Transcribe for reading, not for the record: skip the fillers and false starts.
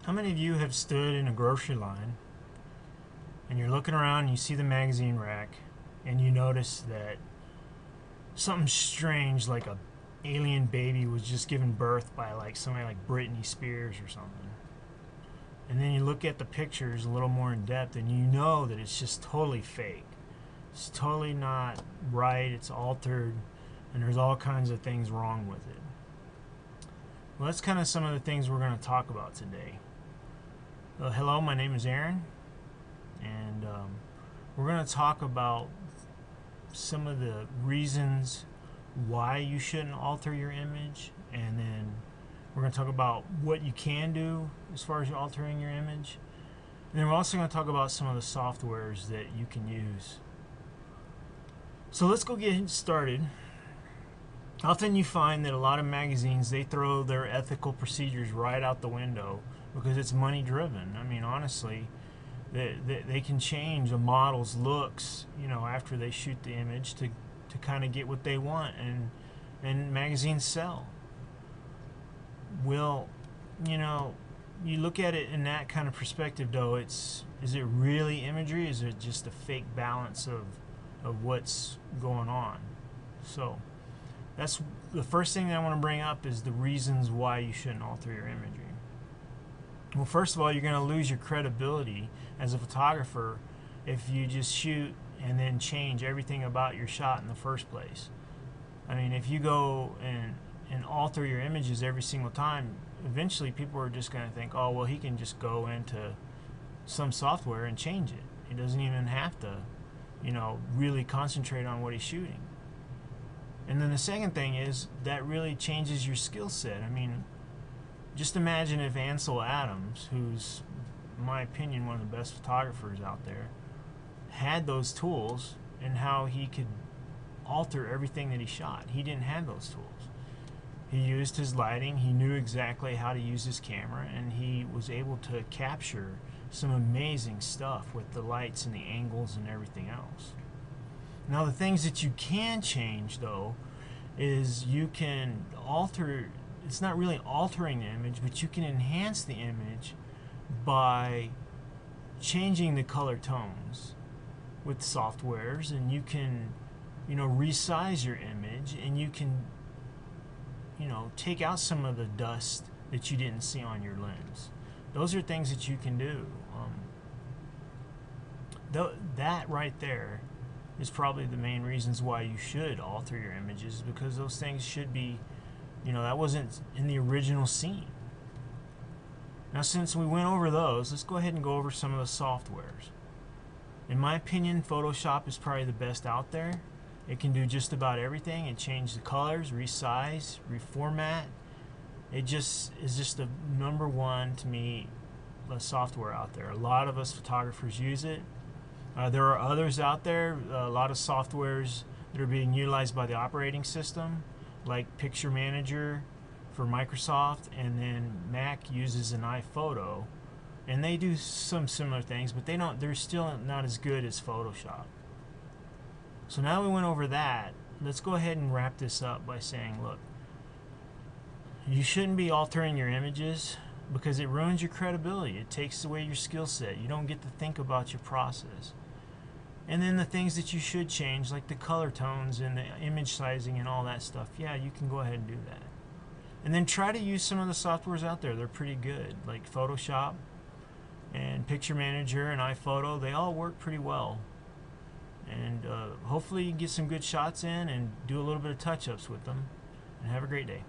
How many of you have stood in a grocery line and you're looking around and you see the magazine rack and you notice that something strange like a alien baby was just given birth by like somebody like Britney Spears or something? And then you look at the pictures a little more in depth and you know that it's just totally fake. It's totally not right, it's altered, and there's all kinds of things wrong with it. Well, that's kind of some of the things we're going to talk about today. Hello, my name is Aaron, and we're going to talk about some of the reasons why you shouldn't alter your image, and then we're going to talk about what you can do as far as altering your image. And then we're also going to talk about some of the softwares that you can use. So let's go get started. Often you find that a lot of magazines, they throw their ethical procedures right out the window because it's money driven. I mean, honestly, they can change a model's looks, you know, after they shoot the image to kind of get what they want, and magazines sell. Well, you know, you look at it in that kind of perspective though, is it really imagery? Is it just a fake balance of what's going on? So that's the first thing that I want to bring up, is the reasons why you shouldn't alter your imagery. Well, first of all, you're going to lose your credibility as a photographer if you just shoot and then change everything about your shot in the first place. I mean, if you go and alter your images every single time, eventually people are just going to think, oh, well, he can just go into some software and change it. He doesn't even have to, you know, really concentrate on what he's shooting. And then the second thing is that really changes your skill set. I mean, just imagine if Ansel Adams, who's, in my opinion, one of the best photographers out there, had those tools and how he could alter everything that he shot. He didn't have those tools. He used his lighting, he knew exactly how to use his camera, and he was able to capture some amazing stuff with the lights and the angles and everything else. Now, the things that you can change, though, is you can alter. It's not really altering the image, but you can enhance the image by changing the color tones with softwares, and you can, you know, resize your image, and you can, you know, take out some of the dust that you didn't see on your lens. Those are things that you can do. That right there is probably the main reasons why you should alter your images, because those things should be, you know, that wasn't in the original scene. Now, since we went over those, let's go ahead and go over some of the softwares. In my opinion, Photoshop is probably the best out there. It can do just about everything. It changes the colors, resize, reformat. It just is just the number one, to me, software out there. A lot of us photographers use it. There are others out there, a lot of softwares that are being utilized by the operating system, like Picture Manager for Microsoft, and then Mac uses an iPhoto, and they do some similar things, but they're still not as good as Photoshop. So now we went over that. Let's go ahead and wrap this up by saying, look, you shouldn't be altering your images because it ruins your credibility. It takes away your skill set. You don't get to think about your process. And then the things that you should change, like the color tones and the image sizing and all that stuff, yeah, you can go ahead and do that. And then try to use some of the softwares out there. They're pretty good, like Photoshop and Picture Manager and iPhoto. They all work pretty well. And hopefully you can get some good shots in and do a little bit of touch-ups with them. And have a great day.